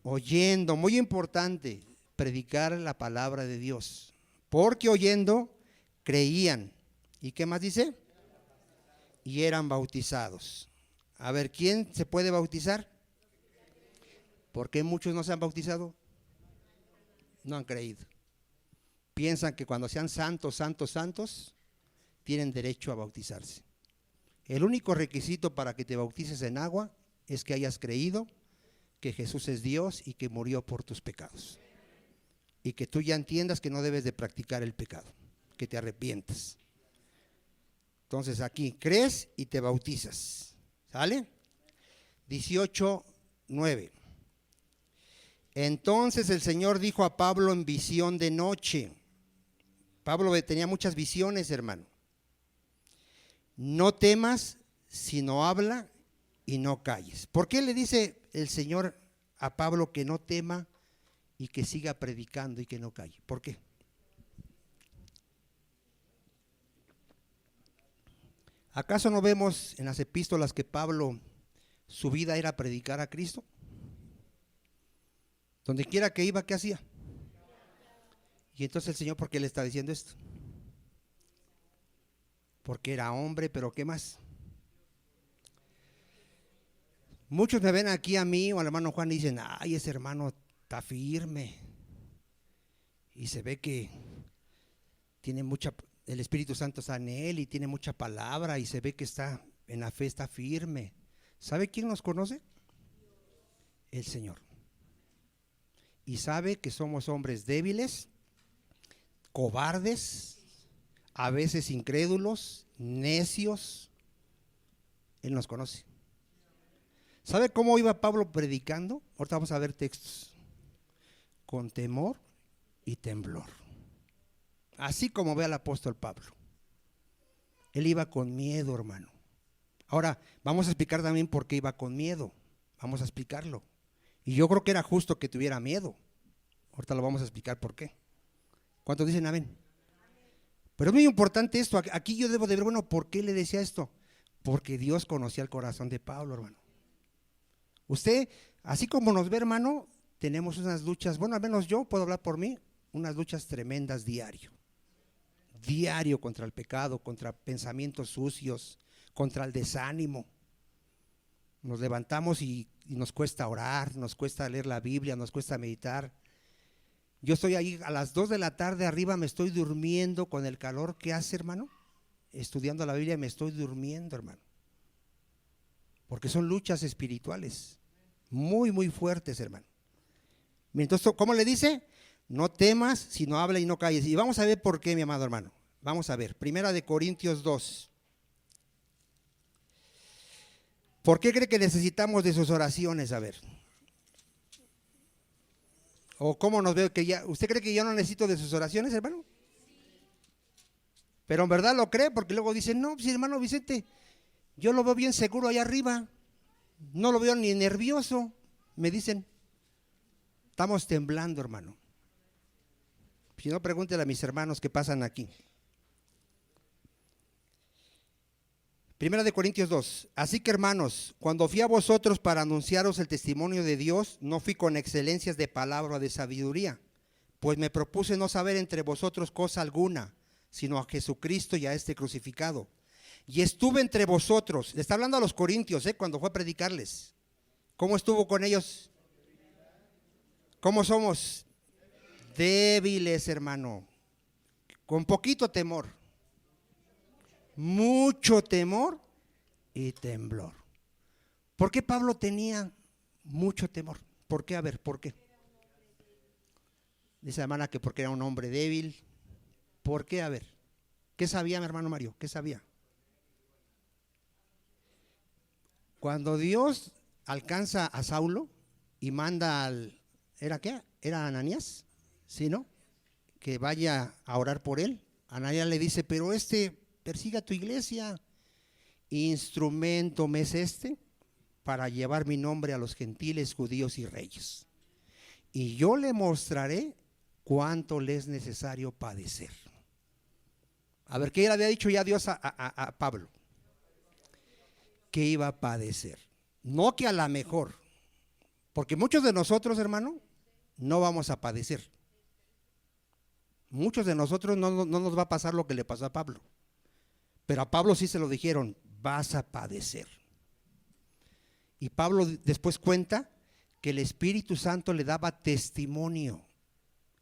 Oyendo, muy importante, predicar la palabra de Dios. Porque oyendo, creían. ¿Y qué más dice? Y eran bautizados. A ver, ¿quién se puede bautizar? ¿Por qué muchos no se han bautizado? No han creído. Piensan que cuando sean santos, tienen derecho a bautizarse. El único requisito para que te bautices en agua es que hayas creído que Jesús es Dios y que murió por tus pecados. Y que tú ya entiendas que no debes de practicar el pecado, que te arrepientas. Entonces aquí crees y te bautizas. ¿Sale? 18:9. Entonces el Señor dijo a Pablo en visión de noche. Pablo tenía muchas visiones, hermano. No temas, sino habla y no calles. ¿Por qué le dice el Señor a Pablo que no tema y que siga predicando y que no calle? ¿Por qué? ¿Acaso no vemos en las epístolas que Pablo, su vida era predicar a Cristo? Donde quiera que iba, ¿qué hacía? Y entonces el Señor, ¿por qué le está diciendo esto? Porque era hombre, pero ¿qué más? Muchos me ven aquí a mí o al hermano Juan y dicen, ay, ese hermano está firme. Y se ve que tiene el Espíritu Santo está en él y tiene mucha palabra y se ve que está en la fe, está firme. ¿Sabe quién nos conoce? El Señor. Y sabe que somos hombres débiles, cobardes, a veces incrédulos, necios. Él nos conoce. ¿Sabe cómo iba Pablo predicando? Ahorita vamos a ver textos. Con temor y temblor. Así como ve al apóstol Pablo. Él iba con miedo, hermano. Ahora, vamos a explicar también por qué iba con miedo. Vamos a explicarlo. Y yo creo que era justo que tuviera miedo. Ahorita lo vamos a explicar por qué. ¿Cuántos dicen amén? Pero es muy importante esto. Aquí yo debo de ver, bueno, ¿por qué le decía esto? Porque Dios conocía el corazón de Pablo, hermano. Usted, así como nos ve, hermano, tenemos unas luchas, bueno, al menos yo puedo hablar por mí, unas luchas tremendas diario. Diario contra el pecado, contra pensamientos sucios, contra el desánimo. Nos levantamos y nos cuesta orar, nos cuesta leer la Biblia, nos cuesta meditar. Yo estoy ahí a las 2 de la tarde arriba, me estoy durmiendo con el calor que hace, hermano, estudiando la Biblia, me estoy durmiendo, hermano. Porque son luchas espirituales muy, muy fuertes, hermano. Entonces, ¿cómo le dice? No temas, sino habla y no calles. Y vamos a ver por qué, mi amado hermano. Vamos a ver, 1 Corintios 2. ¿Por qué cree que necesitamos de sus oraciones? A ver. ¿O cómo nos veo que ya? ¿Usted cree que yo no necesito de sus oraciones, hermano? Pero en verdad lo cree, porque luego dicen, no, pues hermano Vicente, yo lo veo bien seguro allá arriba. No lo veo ni nervioso. Me dicen, estamos temblando, hermano. Si no, pregúntele a mis hermanos que pasan aquí. 1 Corintios 2. Así que, hermanos, cuando fui a vosotros para anunciaros el testimonio de Dios, no fui con excelencias de palabra o de sabiduría, pues me propuse no saber entre vosotros cosa alguna, sino a Jesucristo y a este crucificado. Y estuve entre vosotros. Le está hablando a los corintios, cuando fue a predicarles. ¿Cómo estuvo con ellos? ¿Cómo somos? Débiles, hermano, con poquito temor. mucho temor y temblor. ¿Por qué Pablo tenía mucho temor? ¿Por qué? A ver, ¿por qué? Dice la hermana que porque era un hombre débil. ¿Por qué? A ver, ¿qué sabía mi hermano Mario? ¿Qué sabía? Cuando Dios alcanza a Saulo y manda al, ¿era qué? ¿Era Ananías? ¿Sí, no? Que vaya a orar por él. Ananías le dice, pero persiga tu iglesia. Instrumento me es para llevar mi nombre a los gentiles, judíos y reyes. Y yo le mostraré cuánto le es necesario padecer. A ver, ¿qué le había dicho ya Dios a Pablo? Que iba a padecer. No que a la mejor. Porque muchos de nosotros, hermano, no vamos a padecer. Muchos de nosotros no nos va a pasar lo que le pasó a Pablo. Pero a Pablo sí se lo dijeron, vas a padecer. Y Pablo después cuenta que el Espíritu Santo le daba testimonio,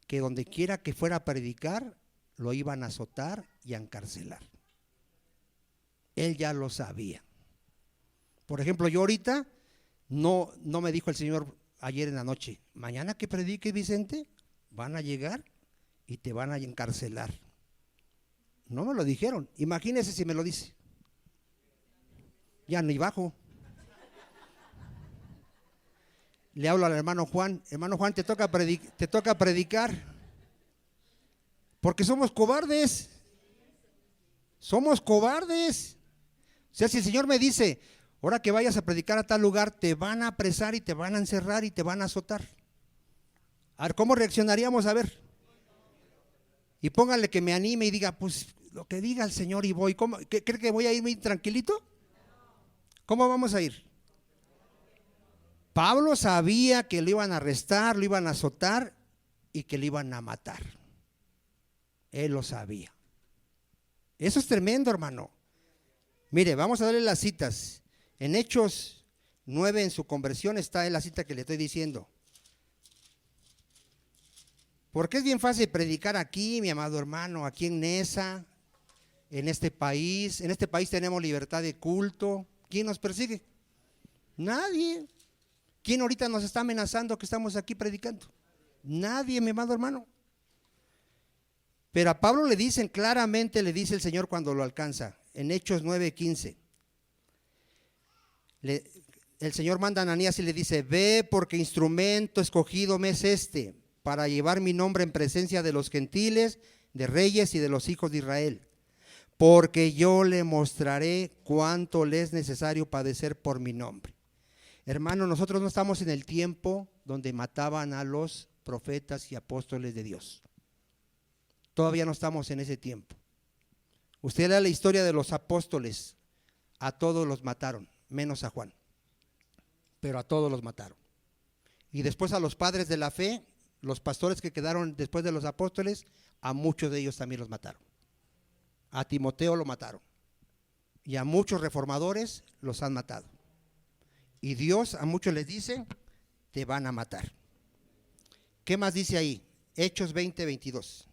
que donde quiera que fuera a predicar, lo iban a azotar y a encarcelar. Él ya lo sabía. Por ejemplo, yo ahorita, no me dijo el Señor ayer en la noche, mañana que predique Vicente, van a llegar y te van a encarcelar. No me lo dijeron. Imagínese si me lo dice. Ya ni bajo. Le hablo al hermano Juan, te toca predicar, porque somos cobardes. Somos cobardes. O sea, si el Señor me dice, ahora que vayas a predicar a tal lugar, te van a apresar y te van a encerrar y te van a azotar. A ver, ¿cómo reaccionaríamos? A ver. Y póngale que me anime y diga, pues lo que diga el Señor y voy. ¿Cree que voy a ir muy tranquilito? ¿Cómo vamos a ir? Pablo sabía que lo iban a arrestar, lo iban a azotar y que lo iban a matar. Él lo sabía. Eso es tremendo, hermano. Mire, vamos a darle las citas. En Hechos 9, en su conversión, está en la cita que le estoy diciendo. Porque es bien fácil predicar aquí, mi amado hermano, aquí en Nesa, en este país. En este país tenemos libertad de culto. ¿Quién nos persigue? Nadie. ¿Quién ahorita nos está amenazando que estamos aquí predicando? Nadie, mi amado hermano. Pero a Pablo le dicen claramente, le dice el Señor cuando lo alcanza, en Hechos 9:15. El Señor manda a Ananías y le dice, ve porque instrumento escogido me es para llevar mi nombre en presencia de los gentiles, de reyes y de los hijos de Israel. Porque yo le mostraré cuánto le es necesario padecer por mi nombre. Hermano, nosotros no estamos en el tiempo donde mataban a los profetas y apóstoles de Dios. Todavía no estamos en ese tiempo. Usted lea la historia de los apóstoles, a todos los mataron, menos a Juan, pero a todos los mataron. Y después a los padres de la fe, los pastores que quedaron después de los apóstoles, a muchos de ellos también los mataron. A Timoteo lo mataron y a muchos reformadores los han matado. Y Dios a muchos les dice, te van a matar. ¿Qué más dice ahí? Hechos 20:22.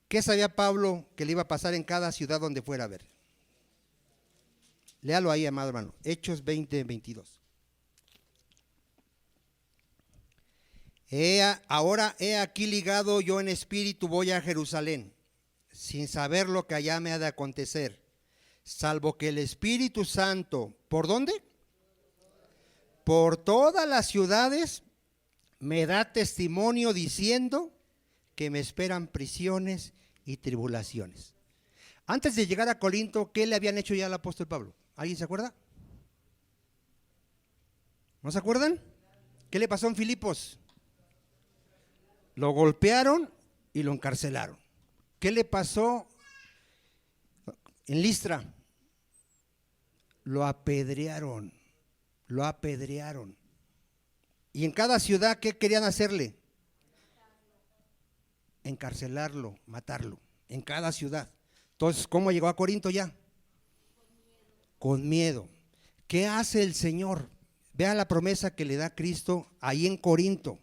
¿Qué sabía Pablo que le iba a pasar en cada ciudad donde fuera a ver? Léalo ahí, amado hermano. Hechos 20:22. Ahora he aquí ligado yo en espíritu, voy a Jerusalén, sin saber lo que allá me ha de acontecer, salvo que el Espíritu Santo, ¿por dónde? Por todas las ciudades me da testimonio diciendo que me esperan prisiones y tribulaciones. Antes de llegar a Corinto, ¿qué le habían hecho ya al apóstol Pablo? ¿Alguien se acuerda? ¿No se acuerdan? ¿Qué le pasó en Filipos? Lo golpearon y lo encarcelaron. ¿Qué le pasó en Listra? Lo apedrearon. Lo apedrearon. Y en cada ciudad, ¿qué querían hacerle? Encarcelarlo, matarlo. En cada ciudad. Entonces, ¿cómo llegó a Corinto ya? Con miedo. ¿Qué hace el Señor? Vea la promesa que le da Cristo ahí en Corinto.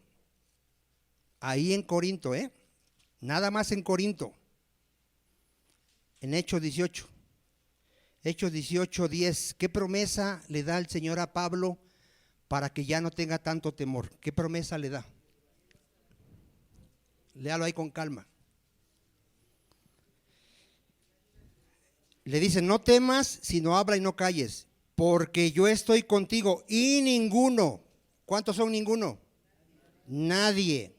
Ahí en Corinto, nada más en Corinto. En Hechos 18. Hechos 18:10. ¿Qué promesa le da el Señor a Pablo para que ya no tenga tanto temor? ¿Qué promesa le da? Léalo ahí con calma. Le dice, no temas, sino habla y no calles, porque yo estoy contigo y ninguno, ¿cuántos son ninguno? Nadie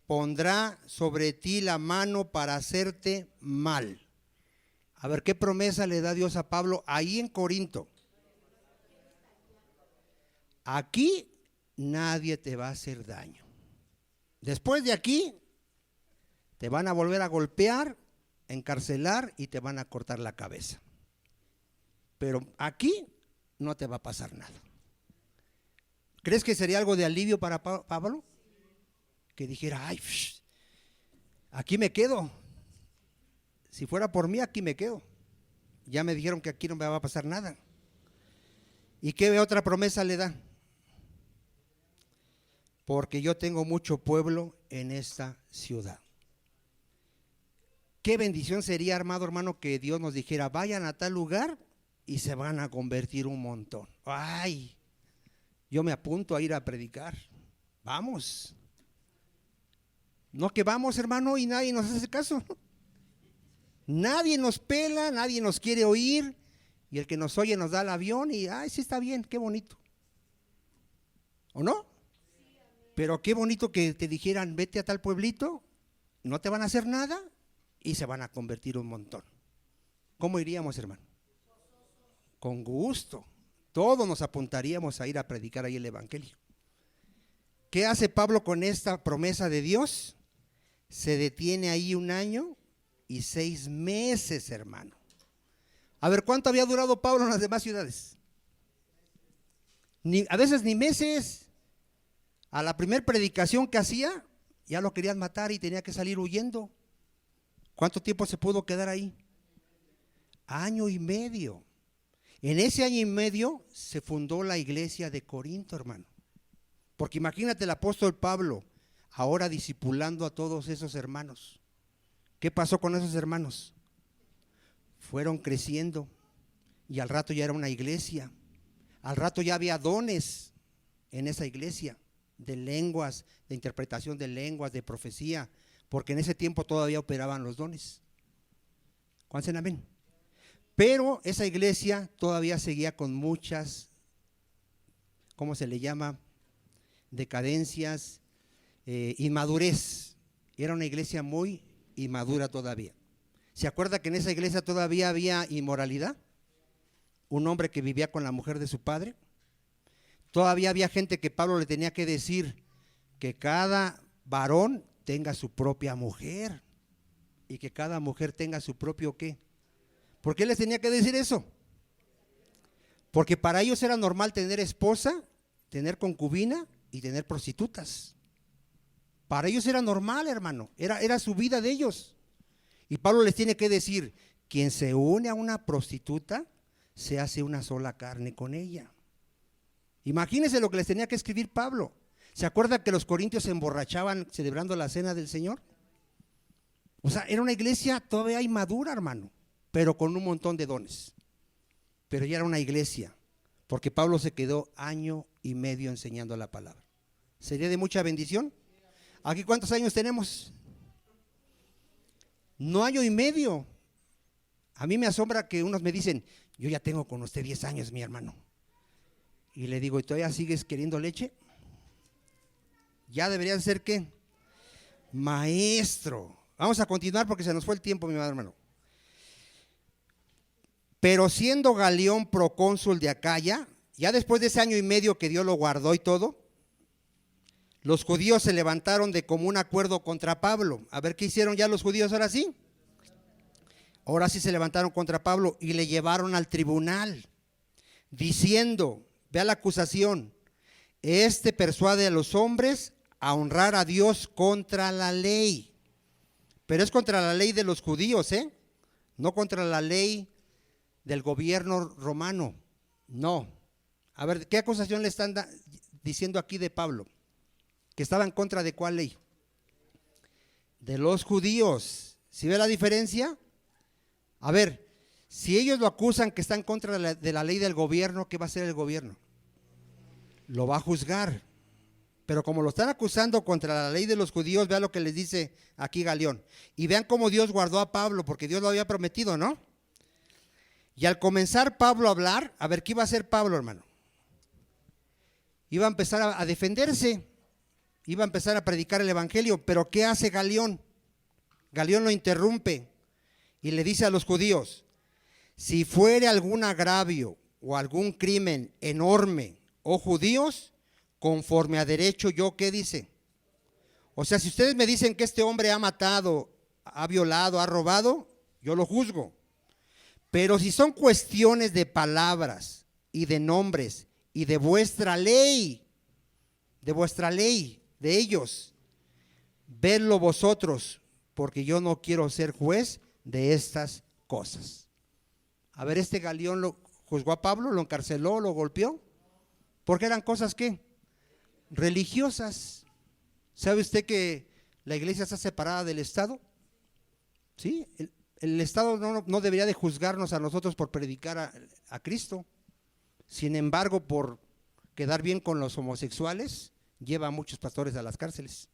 pondrá sobre ti la mano para hacerte mal. A ver, ¿qué promesa le da Dios a Pablo ahí en Corinto? Aquí nadie te va a hacer daño. Después de aquí, te van a volver a golpear, encarcelar y te van a cortar la cabeza. Pero aquí no te va a pasar nada. ¿Crees que sería algo de alivio para Pablo? Que dijera, ay, aquí me quedo. Si fuera por mí, aquí me quedo. Ya me dijeron que aquí no me va a pasar nada. ¿Y qué otra promesa le da? Porque yo tengo mucho pueblo en esta ciudad. Qué bendición sería, amado hermano, que Dios nos dijera, vayan a tal lugar y se van a convertir un montón. Ay, yo me apunto a ir a predicar. Vamos. No que vamos, hermano, y nadie nos hace caso. Nadie nos pela, nadie nos quiere oír, y el que nos oye nos da el avión y, ay, sí está bien, qué bonito. ¿O no? Pero qué bonito que te dijeran, vete a tal pueblito, no te van a hacer nada y se van a convertir un montón. ¿Cómo iríamos, hermano? Con gusto. Todos nos apuntaríamos a ir a predicar ahí el evangelio. ¿Qué hace Pablo con esta promesa de Dios? Se detiene ahí 1 año y 6 meses, hermano. A ver, ¿cuánto había durado Pablo en las demás ciudades? A veces ni meses. A la primera predicación que hacía, ya lo querían matar y tenía que salir huyendo. ¿Cuánto tiempo se pudo quedar ahí? 1 año y medio. En ese 1 año y medio se fundó la iglesia de Corinto, hermano. Porque imagínate el apóstol Pablo ahora discipulando a todos esos hermanos. ¿Qué pasó con esos hermanos? Fueron creciendo y al rato ya era una iglesia. Al rato ya había dones en esa iglesia, de lenguas, de interpretación de lenguas, de profecía, porque en ese tiempo todavía operaban los dones. ¿Cuántos dicen amén? Pero esa iglesia todavía seguía con muchas, ¿cómo se le llama? Decadencias, inmadurez. Era una iglesia muy inmadura todavía. ¿Se acuerda que en esa iglesia todavía había inmoralidad? Un hombre que vivía con la mujer de su padre. Todavía había gente que Pablo le tenía que decir que cada varón tenga su propia mujer y que cada mujer tenga su propio ¿qué? ¿Por qué les tenía que decir eso? Porque para ellos era normal tener esposa, tener concubina y tener prostitutas. Para ellos era normal, hermano, era su vida de ellos. Y Pablo les tiene que decir, quien se une a una prostituta, se hace una sola carne con ella. Imagínense lo que les tenía que escribir Pablo. ¿Se acuerdan que los corintios se emborrachaban celebrando la cena del Señor? O sea, era una iglesia todavía inmadura, hermano, pero con un montón de dones. Pero ya era una iglesia, porque Pablo se quedó 1 año y medio enseñando la palabra. ¿Sería de mucha bendición? ¿Aquí cuántos años tenemos? No 1 año y medio. A mí me asombra que unos me dicen, yo ya tengo con usted 10 años, mi hermano. Y le digo, ¿y todavía sigues queriendo leche? Ya debería ser ¿qué? Maestro. Vamos a continuar porque se nos fue el tiempo, mi hermano. Pero siendo Galión procónsul de Acaya, ya después de ese 1 año y medio que Dios lo guardó y todo, los judíos se levantaron de común acuerdo contra Pablo. A ver qué hicieron ya los judíos ahora sí. Ahora sí se levantaron contra Pablo y le llevaron al tribunal, diciendo, vea la acusación, este persuade a los hombres a honrar a Dios contra la ley. Pero es contra la ley de los judíos, no contra la ley del gobierno romano, no. A ver, ¿qué acusación le están diciendo aquí de Pablo? ¿Que estaba en contra de cuál ley? De los judíos. ¿Sí ve la diferencia? A ver, Si ellos lo acusan que está en contra de la ley del gobierno, ¿qué va a hacer el gobierno? Lo va a juzgar. Pero como lo están acusando contra la ley de los judíos, vean lo que les dice aquí Galión. Y vean cómo Dios guardó a Pablo, porque Dios lo había prometido, ¿no? Y al comenzar Pablo a hablar, a ver, ¿qué iba a hacer Pablo, hermano? Iba a empezar a defenderse, iba a empezar a predicar el evangelio, pero ¿qué hace Galión? Galión lo interrumpe y le dice a los judíos: si fuere algún agravio o algún crimen enorme, oh judíos, conforme a derecho, yo, ¿qué dice? O sea, si ustedes me dicen que este hombre ha matado, ha violado, ha robado, yo lo juzgo. Pero si son cuestiones de palabras y de nombres y de vuestra ley, de ellos, vedlo vosotros, porque yo no quiero ser juez de estas cosas. A ver, este Galión lo juzgó a Pablo, lo encarceló, lo golpeó, porque eran cosas ¿qué? Religiosas. ¿Sabe usted que la iglesia está separada del Estado? ¿Sí? El Estado no debería de juzgarnos a nosotros por predicar a Cristo. Sin embargo, por quedar bien con los homosexuales, lleva a muchos pastores a las cárceles,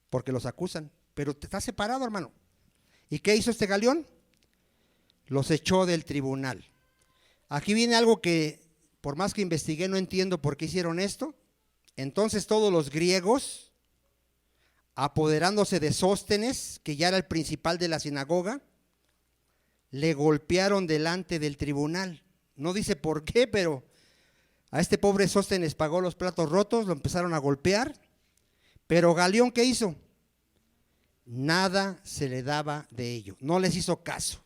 porque los acusan. Pero está separado, hermano. ¿Y qué hizo este Galión? Los echó del tribunal. Aquí viene algo que, por más que investigué, no entiendo por qué hicieron esto. Entonces todos los griegos, apoderándose de Sóstenes, que ya era el principal de la sinagoga, le golpearon delante del tribunal. No dice por qué, pero a este pobre Sóstenes pagó los platos rotos, lo empezaron a golpear. Pero Galión, ¿qué hizo? Nada se le daba de ello, no les hizo caso.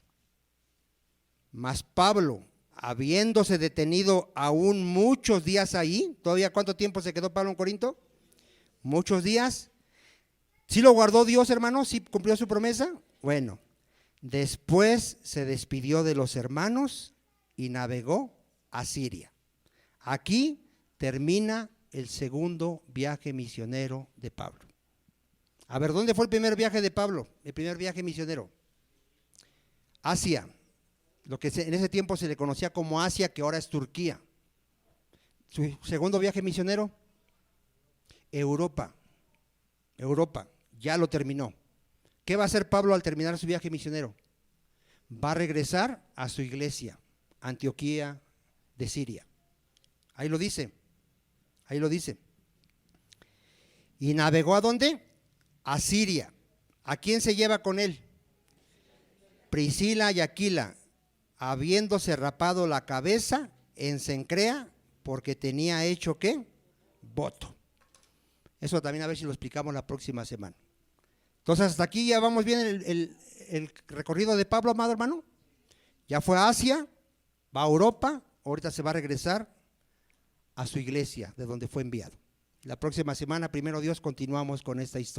Mas Pablo, habiéndose detenido aún muchos días ahí, ¿todavía cuánto tiempo se quedó Pablo en Corinto? Muchos días. ¿Sí lo guardó Dios, hermano? ¿Sí cumplió su promesa? Bueno, después se despidió de los hermanos y navegó a Siria. Aquí termina el segundo viaje misionero de Pablo. A ver, ¿dónde fue el primer viaje de Pablo? El primer viaje misionero. Asia, lo que en ese tiempo se le conocía como Asia, que ahora es Turquía. Su segundo viaje misionero, Europa, ya lo terminó. ¿Qué va a hacer Pablo al terminar su viaje misionero? Va a regresar a su iglesia, Antioquía de Siria. Ahí lo dice. ¿Y navegó a dónde? A Siria. ¿A quién se lleva con él? Priscila y Aquila, habiéndose rapado la cabeza en Cencrea, porque tenía hecho ¿qué? Voto. Eso también a ver si lo explicamos la próxima semana. Entonces hasta aquí ya vamos bien el recorrido de Pablo, amado hermano. Ya fue a Asia, va a Europa, ahorita se va a regresar a su iglesia de donde fue enviado. La próxima semana, primero Dios, continuamos con esta historia.